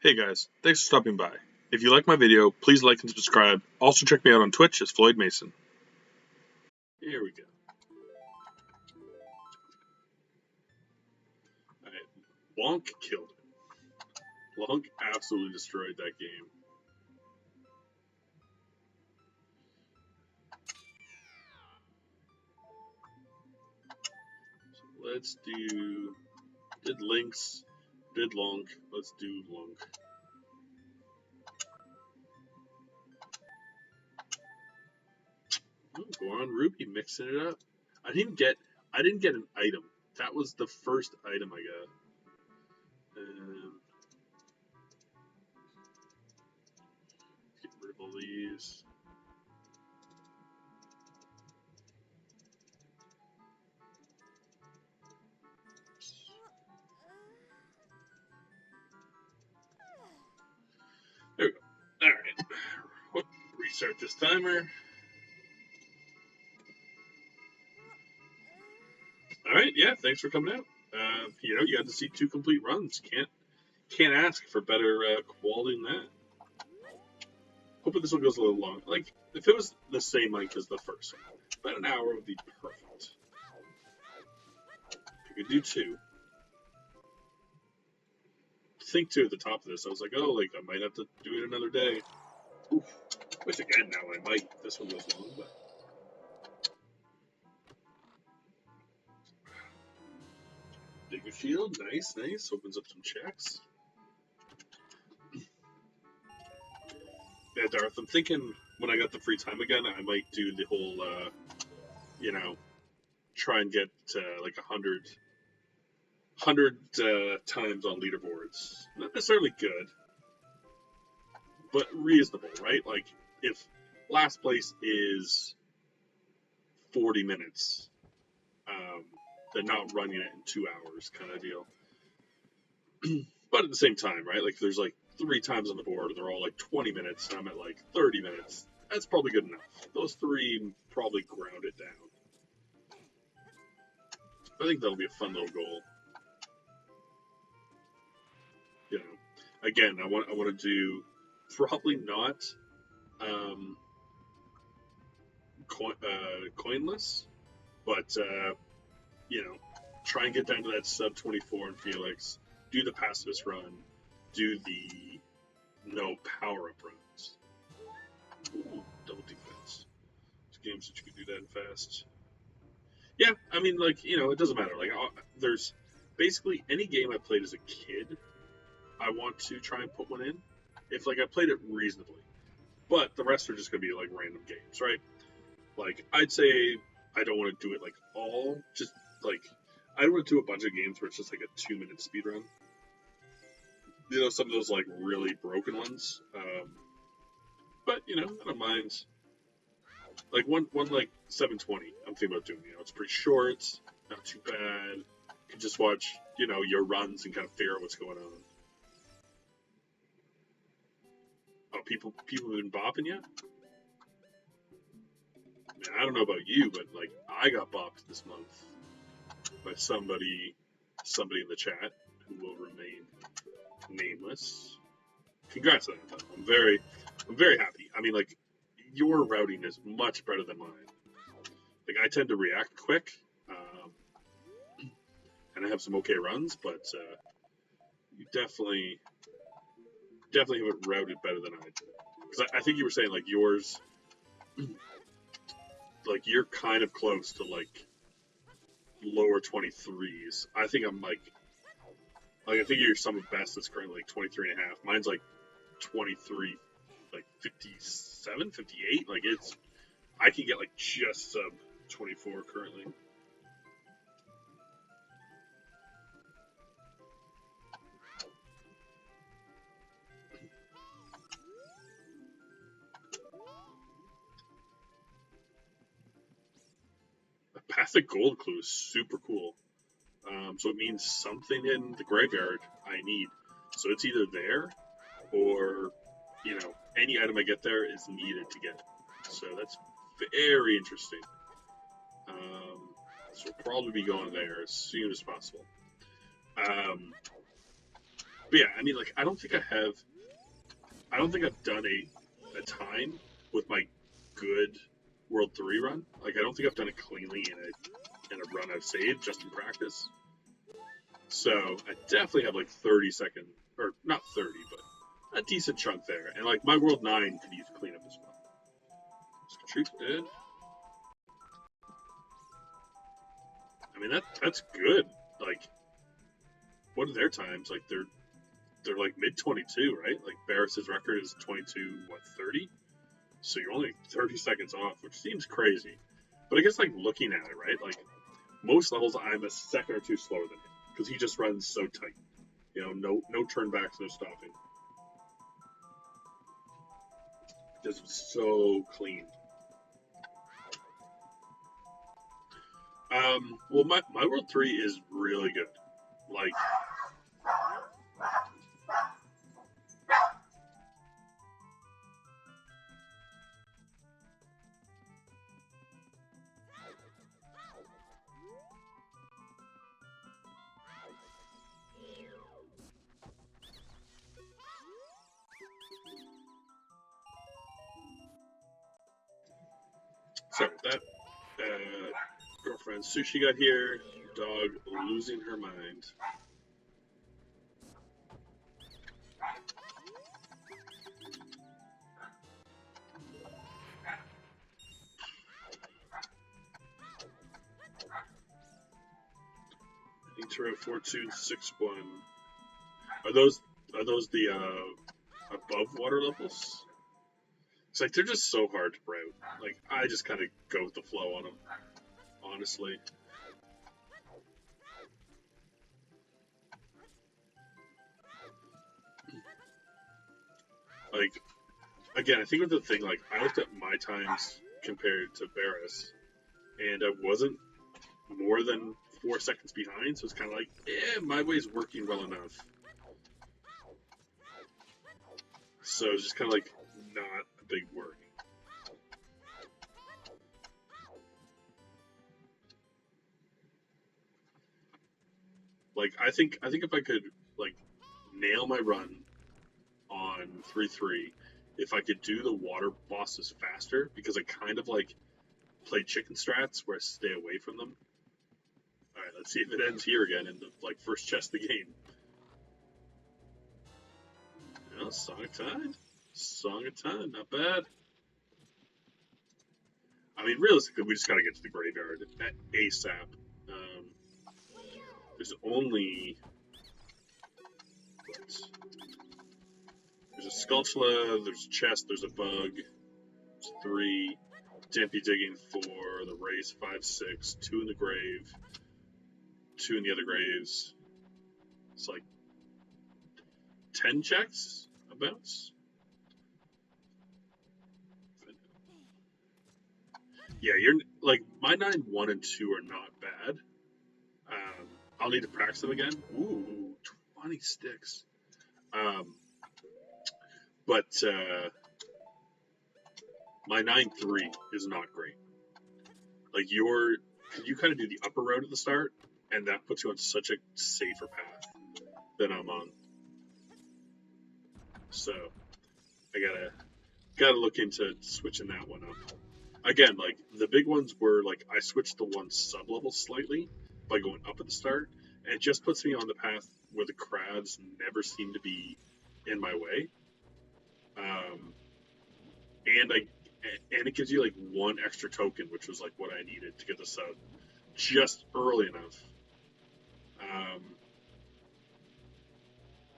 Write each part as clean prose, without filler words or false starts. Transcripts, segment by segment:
Hey guys, thanks for stopping by. If you like my video, please like and subscribe. Also check me out on Twitch as Floyd Mason. Here we go. Alright, Wonk killed it. Wonk absolutely destroyed that game. So let's do... Did Lynx, did Lonk, let's do Lonk. Oh, Goron Ruby mixing it up. I didn't get an item. That was the first item I got. Get rid of all these. There we go. Alright. Restart this timer. Alright, yeah, thanks for coming out. You got to see 2 complete runs. Can't ask for better quality than that. Hoping this one goes a little long. Like, if it was the same length as the first one, about an hour would be perfect. If you could do 2. Think 2 at the top of this. I was like, oh, like, I might have to do it another day. Oof. Which, again, now I might. This one goes long, but... Deku Shield, nice. Opens up some checks. Yeah, Darth, I'm thinking when I got the free time again, I might do the whole, try and get like 100 times on leaderboards. Not necessarily good, but reasonable, right? Like, if last place is 40 minutes, they're not running it in 2 hours kind of deal. But at the same time, right? Like, there's like 3 times on the board, and they're all like 20 minutes, and I'm at like 30 minutes. That's probably good enough. Those 3 probably ground it down. I think that'll be a fun little goal. You know, again, I want to do probably not coinless, but try and get down to that sub 24 in Felix. Do the pacifist run. Do the no power up runs. Ooh, double defense. It's games that you can do that fast. Yeah, I mean, like, it doesn't matter. Like, there's basically any game I played as a kid, I want to try and put one in. If, like, I played it reasonably. But the rest are just going to be, like, random games, right? Like, I'd say I don't want to do it, like, all. Just, like, I don't want to do a bunch of games where it's just, like, a 2-minute speedrun. Some of those, like, really broken ones. But, I don't mind. Like, one like, 720, I'm thinking about doing, it's pretty short, not too bad. You can just watch, your runs and kind of figure out what's going on. Oh, people have been bopping yet? I mean, I don't know about you, but, like, I got bopped this month by somebody in the chat who will remain nameless. Congrats on that. I'm very happy. I mean, like, your routing is much better than mine. Like, I tend to react quick, and I have some okay runs, but you definitely have it routed better than I do. Because I think you were saying, like, yours, like, you're kind of close to, like, lower 23s. I think I'm, like, I think your sum of best is currently, like, 23 and a half. Mine's, like, 23, like, 57, 58. Like, I can get, like, just sub 24 currently. Pathic Gold Clue is super cool. So it means something in the graveyard I need. So it's either there or, any item I get there is needed to get. So that's very interesting. So we'll probably be going there as soon as possible. But But yeah, I mean, like, I don't think I've done a time with my good World 3 run. Like, I don't think I've done it cleanly in a run I've saved just in practice. So I definitely have like 30 seconds, or not 30, but a decent chunk there. And like my World 9 could use cleanup as well. Truth dead. I mean that's good. Like, what are their times? Like they're like mid 22, right? Like Barris's record is 22:30. So you're only 30 seconds off, which seems crazy. But I guess like looking at it, right? Like most levels I'm a second or two slower than him because he just runs so tight. You know, no turnbacks, no stopping. Just so clean. Well, my World 3 is really good. Like, sorry about that. Girlfriend Sushi got here. Dog losing her mind. Intro 4261. Are those the above water levels? It's like they're just so hard to route. Like I just kind of go with the flow on them, honestly. Like again, I think with the thing, like I looked at my times compared to Barris, and I wasn't more than 4 seconds behind, so it's kind of like, my way's working well enough. So it's just kind of like not a big worry. Like I think if I could like nail my run on 3-3, if I could do the water bosses faster, because I kind of like play chicken strats where I stay away from them. All right, let's see if it ends here again in the like first chest of the game. Well, Song of Time, not bad. I mean, realistically, we just gotta get to the graveyard ASAP. There's only there's a Skulltula, there's a chest, there's a bug, there's 3. Dampy digging 4, the race 5, 6, 2 in the grave, 2 in the other graves. It's like 10 checks a bounce. Yeah, you're like my 9, 1, and 2 are not bad. I'll need to practice them again. Ooh, 20 sticks. But my 9-3 is not great. Like you kind of do the upper road at the start, and that puts you on such a safer path than I'm on. So I gotta look into switching that one up. Again, like the big ones were like I switched the one sub level slightly by going up at the start, and it just puts me on the path where the crabs never seem to be in my way. And it gives you like 1 extra token, which was like what I needed to get the sub just early enough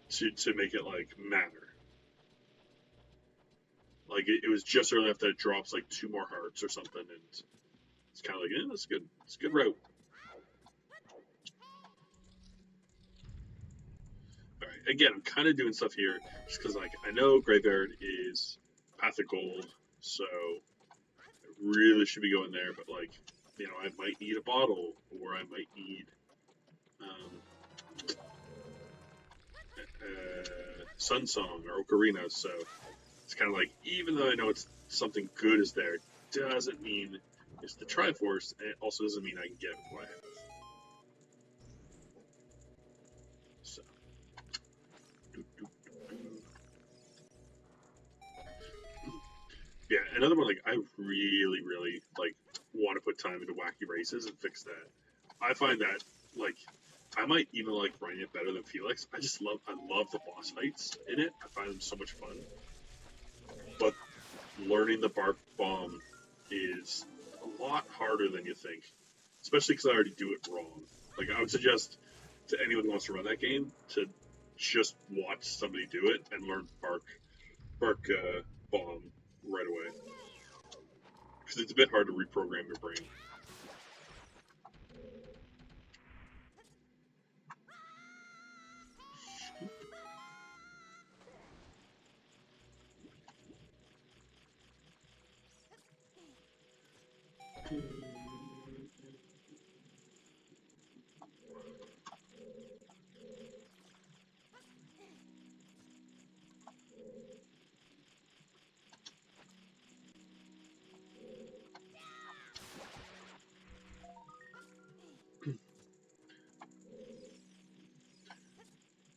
to make it like matter. Like it was just early enough that it drops like 2 more hearts or something, and it's kind of like, that's good. It's a good route. All right, again, I'm kind of doing stuff here just because like I know Graveyard is Path of Gold, so I really should be going there, but like, I might need a bottle, or I might need Sun Song or Ocarina, so it's kind of like, even though I know it's something good is there, it doesn't mean it's the Triforce, and it also doesn't mean I can get what I have. So, another one, like, I really, really, like, want to put time into wacky races and fix that. I find that, like, I might even like running it better than Felix. I love the boss fights in it. I find them so much fun. But learning the bark bomb is a lot harder than you think, especially because I already do it wrong. Like, I would suggest to anyone who wants to run that game to just watch somebody do it and learn bark bomb right away, because it's a bit hard to reprogram your brain.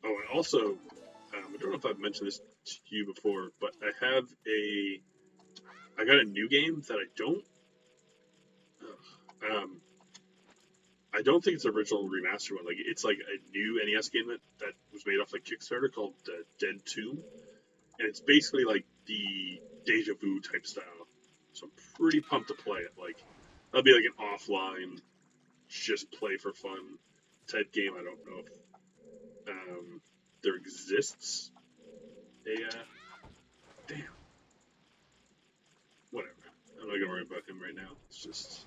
Oh, and also, I don't know if I've mentioned this to you before, but I got a new game that I don't think it's an original remaster one. Like, it's like a new NES game that was made off like Kickstarter called Dead Tomb, and it's basically like the Deja Vu type style. So I'm pretty pumped to play it. Like, that'll be like an offline, just play for fun type game. I don't know if there exists a damn, whatever. I'm not gonna worry about him right now. Let's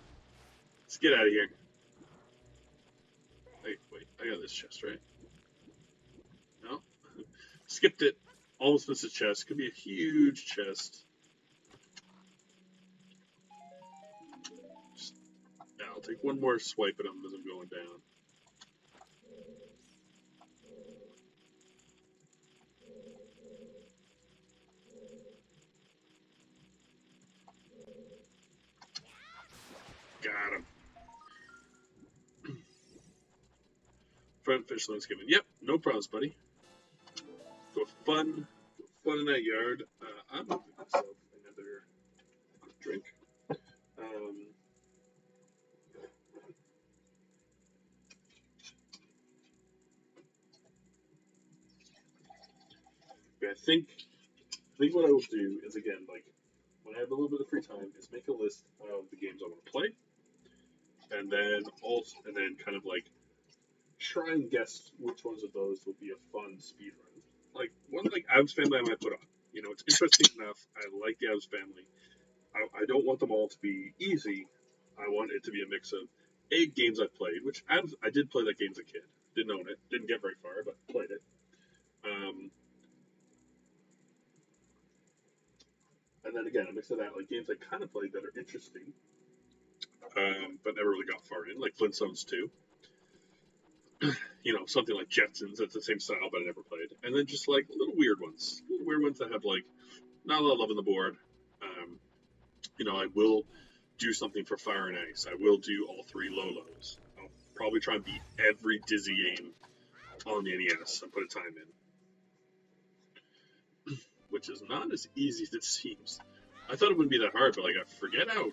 get out of here. Wait, I got this chest, right? No? Skipped it. Almost missed a chest. Could be a huge chest. Yeah, I'll take one more swipe at him as I'm going down. Got him. Front fish loans given. Yep, no problems, buddy. Go fun in that yard. I'm moving myself another drink. I think what I will do is, again, like, when I have a little bit of free time, is make a list of the games I want to play, and then kind of like try and guess which ones of those will be a fun speed run. Like, one like Adam's Family I might put on. You know, it's interesting enough. I like the Adam's Family. I don't want them all to be easy. I want it to be a mix of 8 games I've played, which I did play that game as a kid. Didn't own it. Didn't get very far, but played it. And then again, a mix of that, like games I kind of played that are interesting, but never really got far in, like Flintstones 2. You know, something like Jetsons, that's the same style, but I never played. And then just like little weird ones that have like not a lot of love on the board. You know, I will do something for Fire and Ice. I will do all 3 Lolos. I'll probably try and beat every Dizzy game on the NES and put a time in, which is not as easy as it seems. I thought it wouldn't be that hard, but like I forget how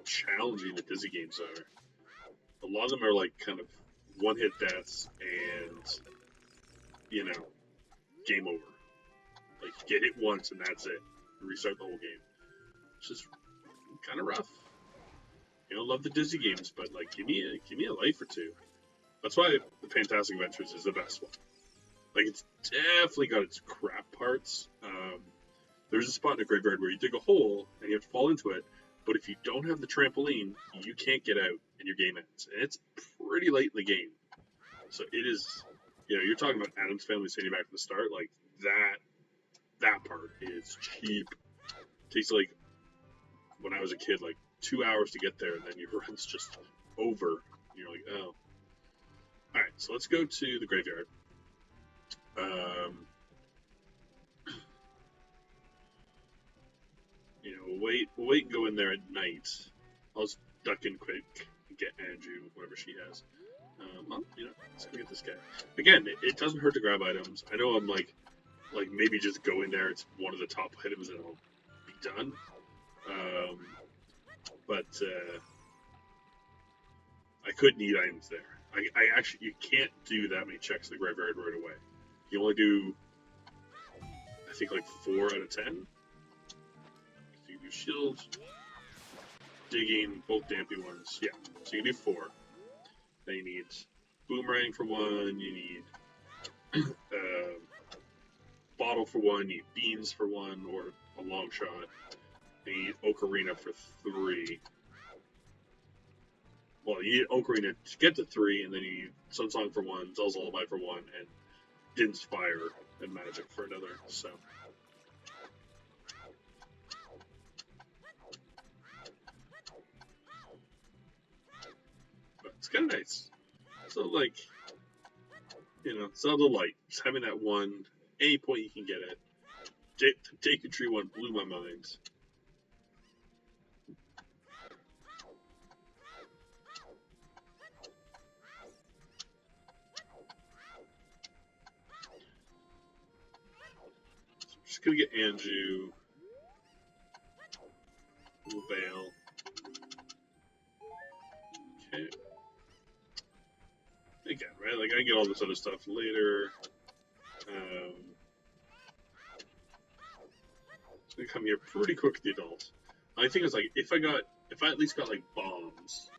challenging the Dizzy games are. A lot of them are like kind of one-hit deaths and, you know, game over. Like, you get hit once and that's it. Restart the whole game. It's just kind of rough. You know, love the Dizzy games, but like, give me a life or two. That's why the Fantastic Adventures is the best one. Like, it's definitely got its crap parts. There's a spot in a graveyard where you dig a hole and you have to fall into it, but if you don't have the trampoline, you can't get out and your game ends. And it's pretty late in the game. So it is, you know, you're talking about Adam's Family sending you back to the start, like that part is cheap. It takes like, when I was a kid, like 2 hours to get there, and then your run's just over. And you're like, oh. Alright, so let's go to the graveyard. You know, we'll wait and go in there at night. I'll just duck in quick and get Andrew, whatever she has. Well, you know, let's go get this guy. Again, it doesn't hurt to grab items. I know I'm like maybe just go in there, it's one of the top items and I'll be done. But I could need items there. I actually, you can't do that many checks in the graveyard right away. You only do, I think, like 4 out of 10. So you do shields, digging, both dampy ones. Yeah, so you do 4. Then you need boomerang for 1. You need bottle for 1. You need beans for 1, or a long shot. And you need ocarina for 3. Well, you need Ocarina to get to 3, and then you need Sun Song for 1, Zel's Lullaby for 1, and Din's Fire and Magic for another, so. But it's kind of nice. So, like, you know, Zelda Light, just having that one, any point you can get it. Deku Tree one blew my mind. Just gonna get Anju. Little Veil. Okay. Again, right? Like, I get all this other stuff later. It's gonna come here pretty quick with the adults. I think it's like, if I at least got, like, bombs,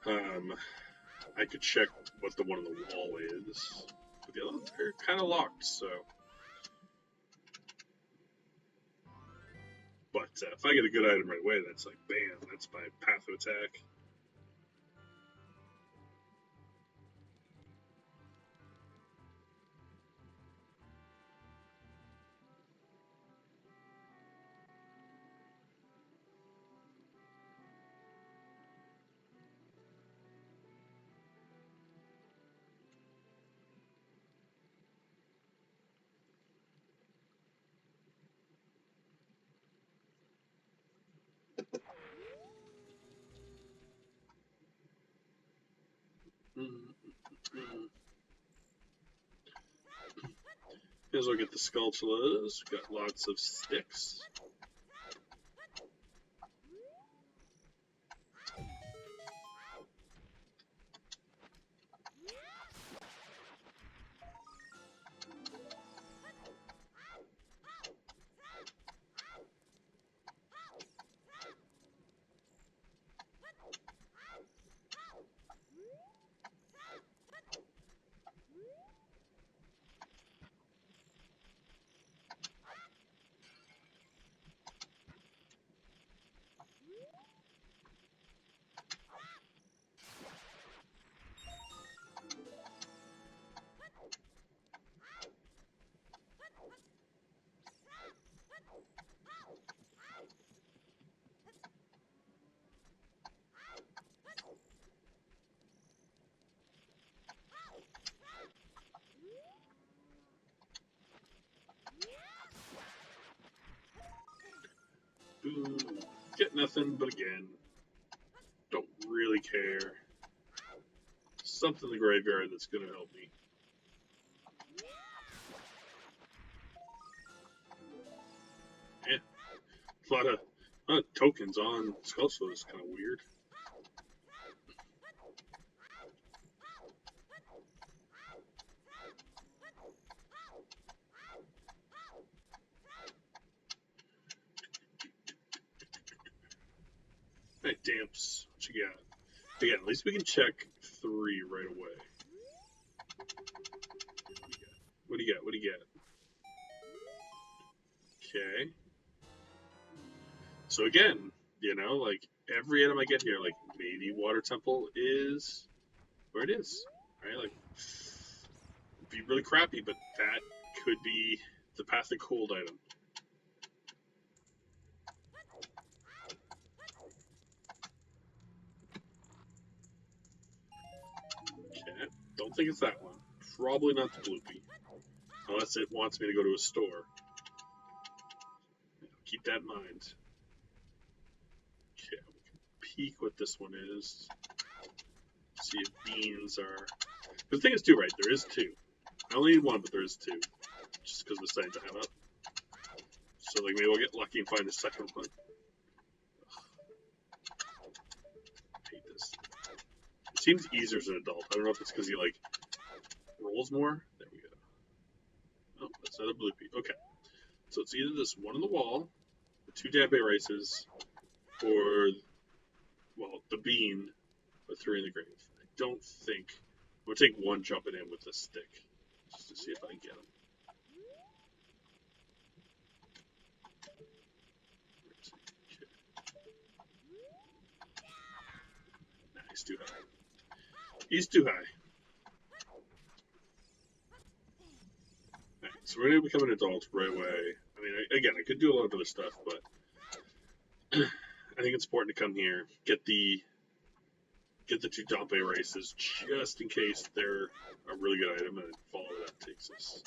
I could check what the one on the wall is. But the other ones are kind of locked, so. But if I get a good item right away, that's like, bam, that's my path of attack. Here's where I get the Skulltulas. Got lots of sticks. Boom. Get nothing, but again, don't really care. Something in the graveyard that's going to help me. Eh. A lot of tokens on Skulltula is kind of weird. Alright, damps. What you got? Again, at least we can check 3 right away. What do you got? What do you got? Okay. So again, you know, like, every item I get here, like, maybe Water Temple is where it is, right? Like, it'd be really crappy, but that could be the Path of Cold item. Okay, don't think it's that one. Probably not the Bloopy. Unless it wants me to go to a store. Keep that in mind. Okay, we can peek what this one is. See if beans are... The thing is, too, right? There is 2. I only need 1, but there is 2. Just because we're starting to have up. So like maybe we'll get lucky and find the second one. I hate this. It seems easier as an adult. I don't know if it's because he like rolls more. There we go. Oh, that's another bloopy. Okay. So it's either this one on the wall, the 2 Dampe races, or, well, the bean, or 3 in the grave. I don't think... I'm going to take one jumping in with this stick, just to see if I can get him. Nah, he's too high. He's too high. Right, so we're going to become an adult right away. I mean, again, I could do a lot of other stuff, but I think it's important to come here, get the 2 Dampe races, just in case they're a really good item, and follow where that takes us.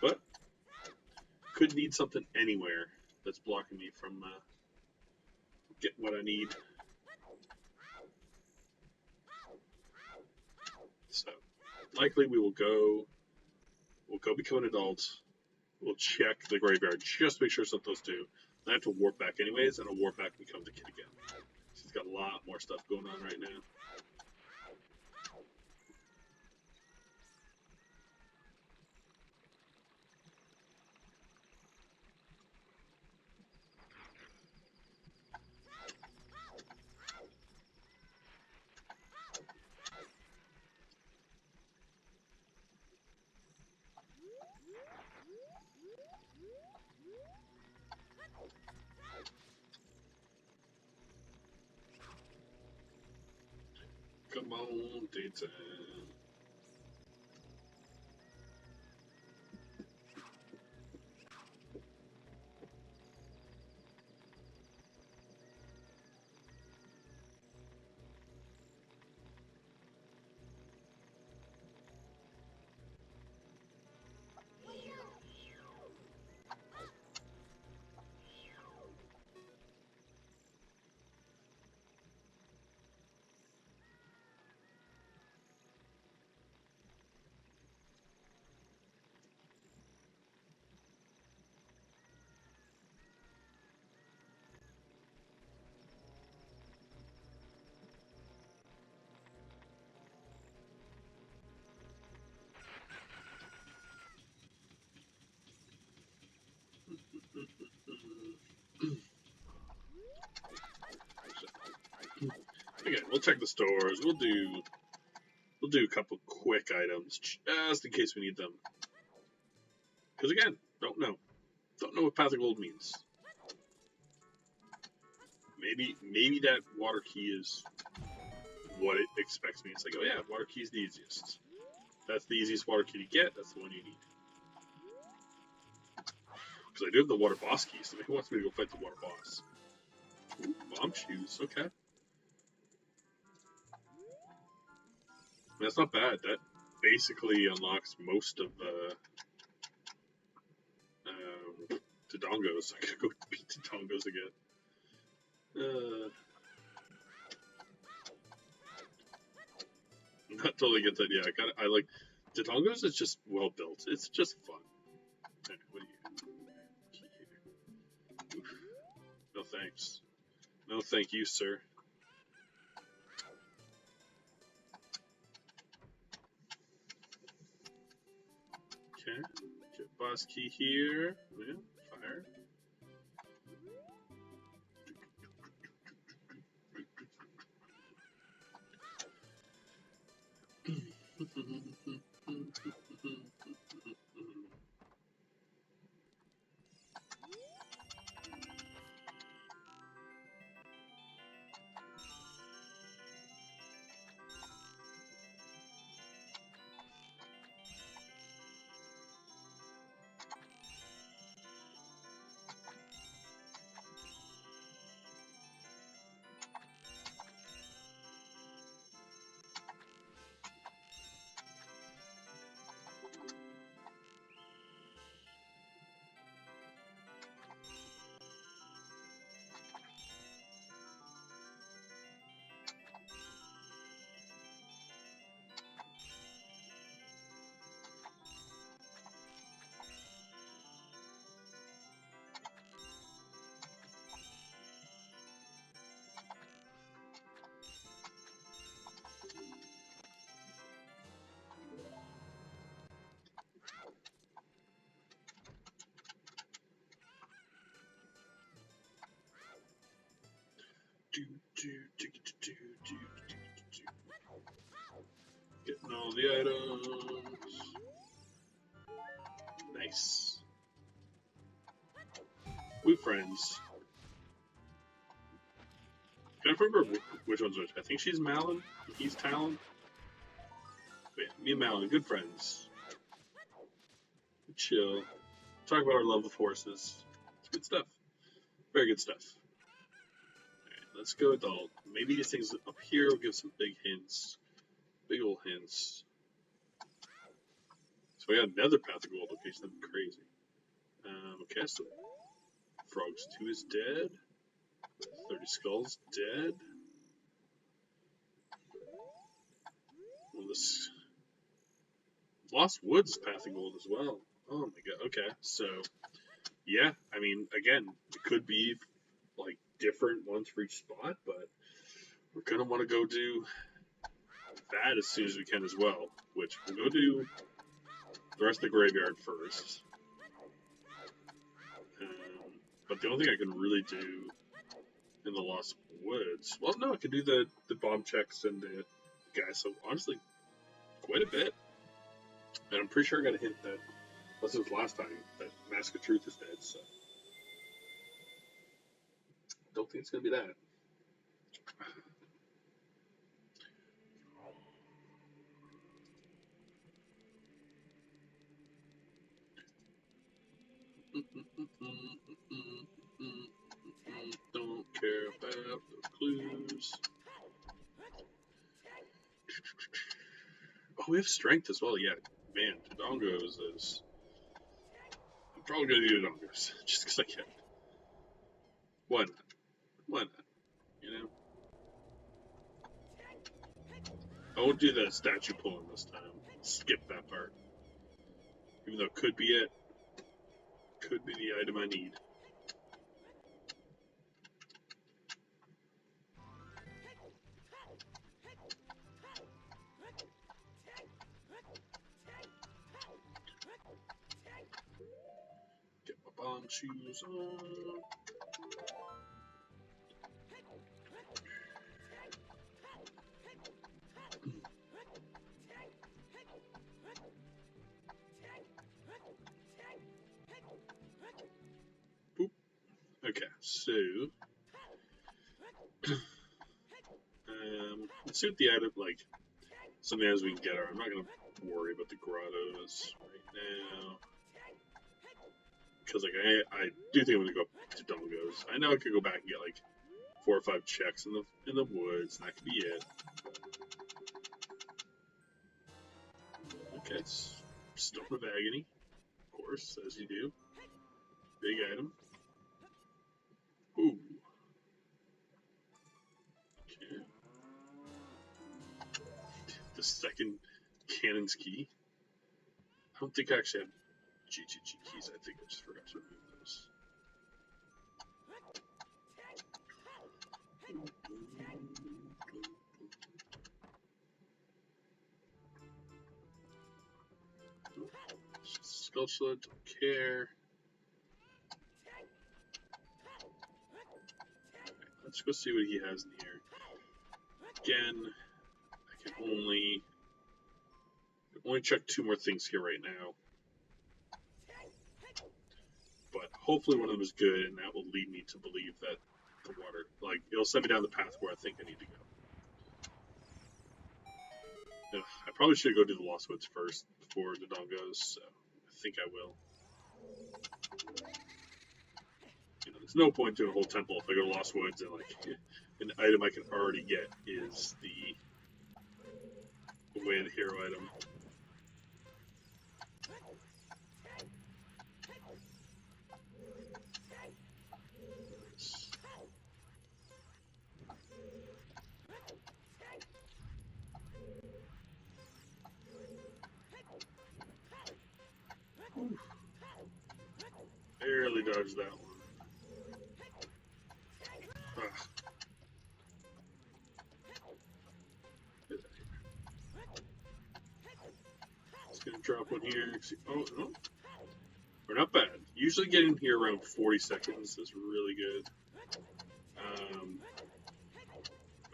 But could need something anywhere that's blocking me from getting what I need. So likely we'll go become an adult. We'll check the graveyard just to make sure something those do. I have to warp back anyways, and I'll warp back and become the kid again. He's got a lot more stuff going on right now. Come on, daytime. Again, we'll check the stores. We'll do a couple quick items just in case we need them. Because again, don't know what Path of Gold means. Maybe that water key is what it expects me. It's like, oh yeah, water key is the easiest. That's the easiest water key to get. That's the one you need. Because I do have the water boss key, so maybe he wants me to go fight the water boss. Ooh, Bombchus, okay. That's not bad. That basically unlocks most of the Dodongos. I gotta go beat Dodongos again. Not totally get that. Yeah, I like Dodongos is just well built. It's just fun. Right, what do you? Oof. No thanks. No thank you, sir. Okay, get boss key here. Yeah, fire. Getting all the items. Nice. We friends. Can I remember which one's which? I think she's Malin. He's Talon. But yeah, me and Malin, good friends. We chill. Talk about our love of horses. It's good stuff. Very good stuff. Alright, let's go with all. Maybe these things up here will give some big hints. Big old hints. So we got another Path of Gold location. That'd be crazy. Okay, so Frogs 2 is dead. 30 Skulls dead. Well, this Lost Woods Path of Gold as well. Oh my god. Okay, so yeah, I mean, again, it could be like different ones for each spot, but we're gonna want to go do that as soon as we can as well. Which we'll go do the rest of the graveyard first. But the only thing I can really do in the Lost Woods, well, no, I can do the bomb checks and the guys. So honestly, quite a bit. And I'm pretty sure I got a hint that, unless it was last time, that Mask of Truth is dead. So don't think it's gonna be that. Don't care about the clues. Oh, we have strength as well. Yeah, man, Dodongos is. I'm probably gonna do Dodongos just because I can. Why not? Why not? You know. I won't do the statue pulling this time. Skip that part. Even though it could be it. Could be the item I need. Get my bomb shoes on. Boop. Okay, so let's see what the item, like, something as we can get her. I'm not gonna worry about the grottos right now. Because like I do think I'm gonna go to Dongos. I know I could go back and get like 4 or 5 checks in the woods, and that could be it. Okay, Stone of Agony, of course, as you do. Big item. Ooh. Okay. The second Cannon's Key. I don't think I actually have GGG keys. I think I just forgot to remove those. Skulltula, don't care. Let's go see what he has in here. Again, I can only check 2 more things here right now. But hopefully one of them is good, and that will lead me to believe that the water, like, it'll send me down the path where I think I need to go. I probably should go do the Lost Woods first before the Dongos, so I think I will. You know, there's no point to a whole temple if I go to Lost Woods and like an item I can already get is the way of the hero item. Barely dodged that one. Just gonna drop one here. Oh, no. We're not bad. Usually getting here around 40 seconds is really good.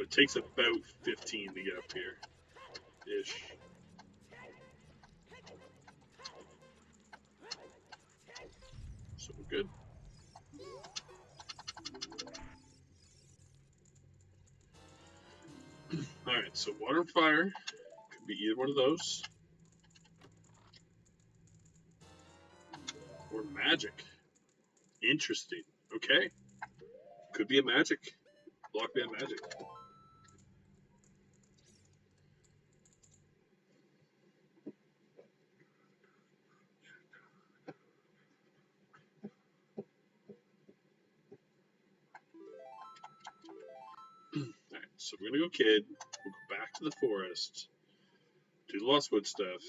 But it takes about 15 to get up here. Ish. So we're good. Alright, so water and fire. Could be either one of those. Or magic. Interesting. Okay. Could be a magic. Block band magic. Alright, so we're gonna go kid. We'll go back to the forest. Do the Lost Wood stuff.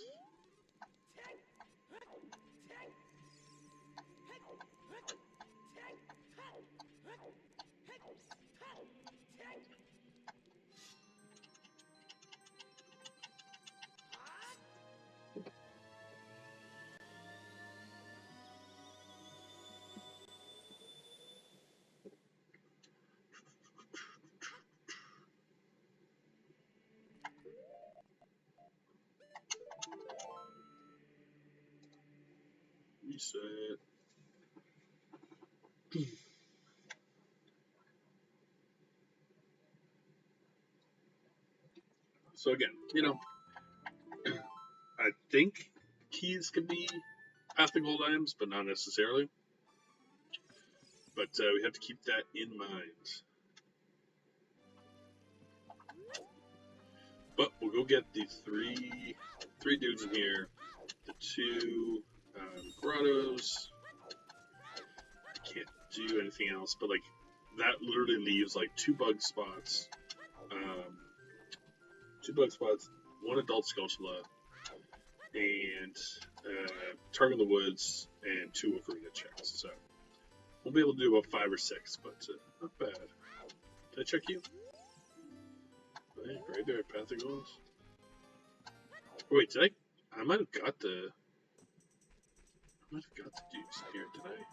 Reset. So again, you know, I think keys can be path to gold items, but not necessarily. But we have to keep that in mind. But we'll go get the three dudes in here, the two grottos. I can't do anything else, but like that literally leaves like 2 bug spots. 2 bug spots, 1 adult Skulltula, and Target in the Woods, and 2 Ocarina checks. So we'll be able to do about 5 or 6, but not bad. Did I check you? Right there, Path of Goals. Oh, wait, did I might have got the dudes here, did I?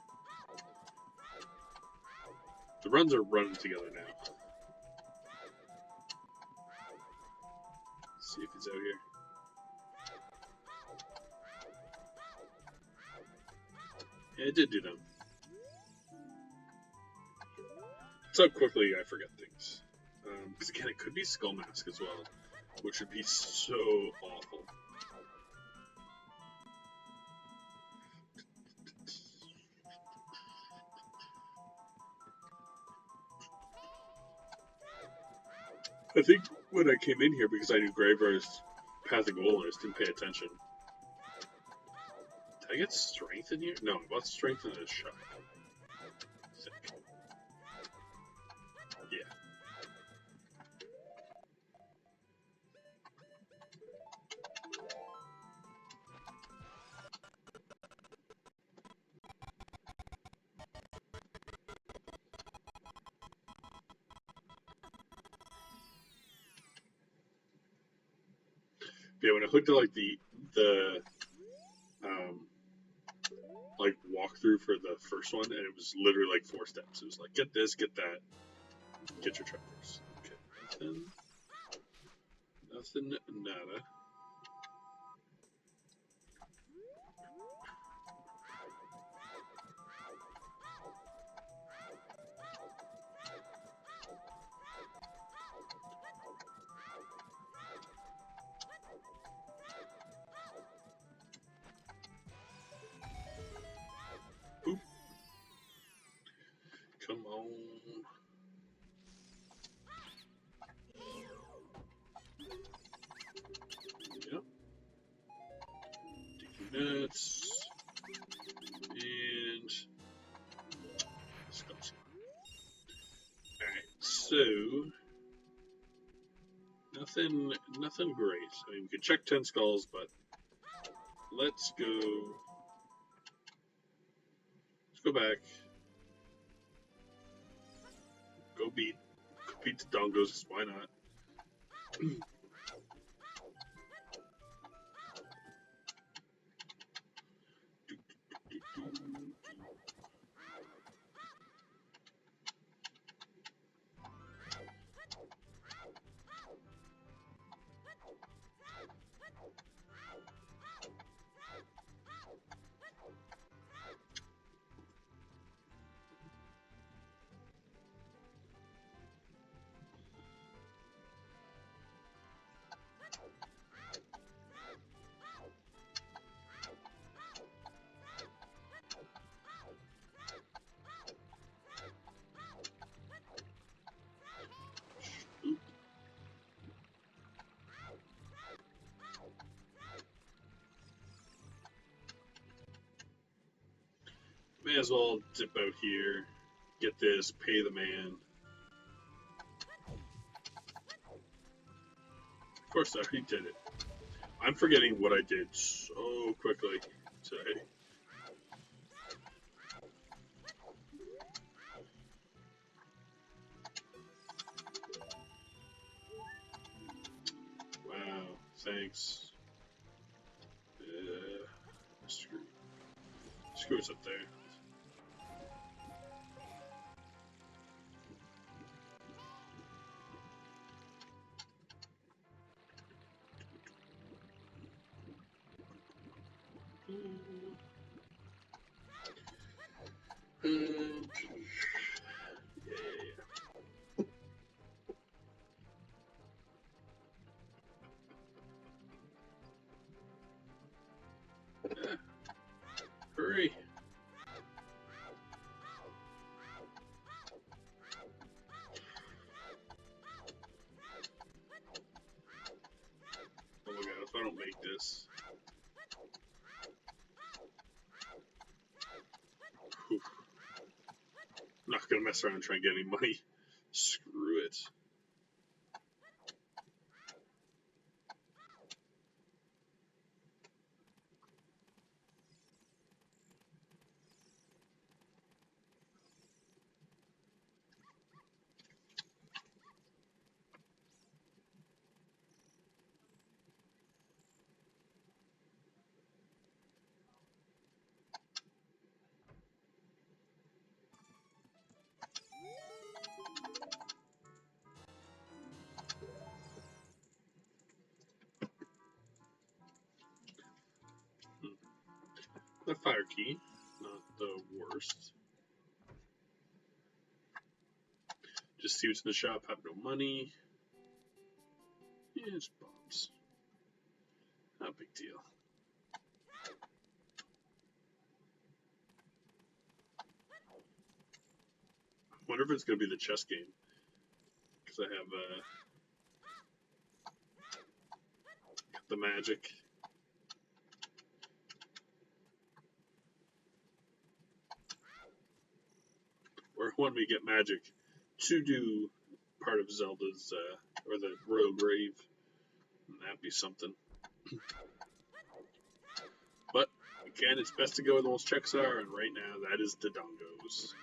The runs are running together now. Let's see if he's out here. Yeah, it did do them. That's how quickly I forget things. Because again, it could be Skull Mask as well, which would be so awful. I think when I came in here, because I knew Gravevar's Path of Gold, I just didn't pay attention. Did I get strength in here? No, I got strength in this shop. Sick. Yeah. Yeah, when I hooked to like the like walkthrough for the first one, and it was literally like 4 steps. It was like get this, get that, get your Triforce. Okay, nothing, nada. Oop. Come on. Yep. Taking nuts. And skulls. Alright, so nothing great. I mean, we could check 10 skulls, but let's go back. Go beat the dongos, why not? May as well dip out here, get this, pay the man. Of course, I already did it. I'm forgetting what I did so quickly today. Wow, thanks. Screw us up there. Hurry! Oh my god, if I don't make this. Whew. I'm not gonna mess around and try and get any money. Screw it. The fire key, not the worst. Just see what's in the shop, have no money. Yeah, it's bombs. Not a big deal. I wonder if it's going to be the chess game. Because I have got the magic. Or want me to get magic to do part of Zelda's, or the Royal Grave. That'd be something. But, again, it's best to go where the most checks are, and right now that is the Dongos.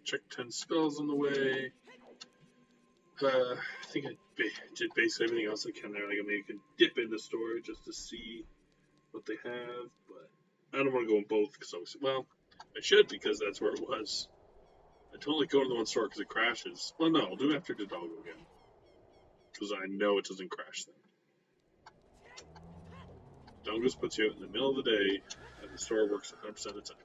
Check 10 spells on the way. I think I did basically everything else I can there. Like, I mean, you can dip in the store just to see what they have, but I don't want to go in both because obviously, well, I should because that's where it was. I totally go to the one store because it crashes. Well, no, I'll do it after Dodongo again because I know it doesn't crash then. Dodongo's puts you out in the middle of the day, and the store works 100% of the time.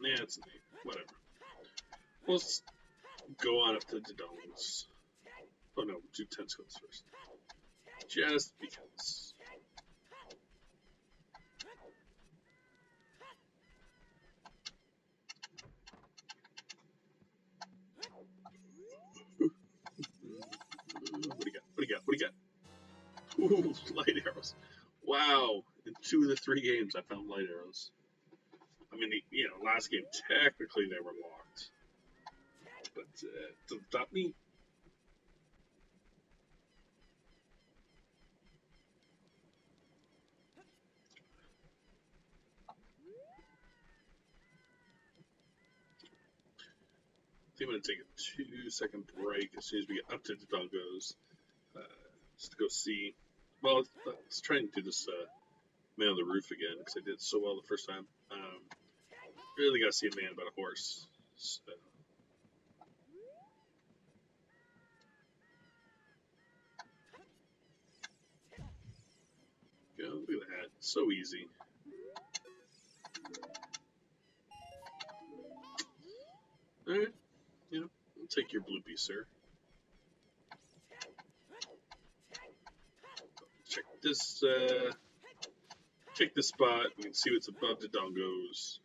Yeah, it's neat. Whatever. Let's go on up to Dodongo's. Oh no, do 10 skills first. Just because. What do you got? What do you got? What do you got? Ooh, light arrows. Wow. In 2 of the 3 games, I found light arrows. I mean, last game, technically they were locked. But, doesn't stop me. think I'm going to take a 2-second break as soon as we get up to the Dongos. Just to go see. Well, let's try and do this Man on the Roof again, because I did it so well the first time. Really got to see a man about a horse. So. Go, look at that. So easy. Alright. You know, I'll take your bloopy, sir. Check this spot. We can see what's above the Dongos.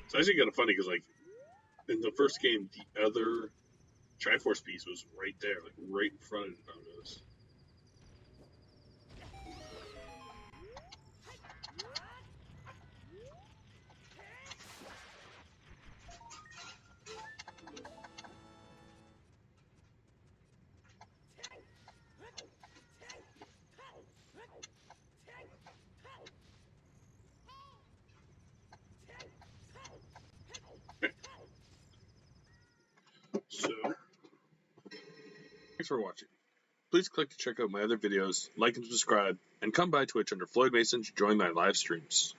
It's actually kind of funny because, like, in the first game, the other Triforce piece was right there, like right in front of the Dongos. So, thanks for watching. Please click to check out my other videos, like and subscribe, and come by Twitch under Floyd Mason to join my live streams.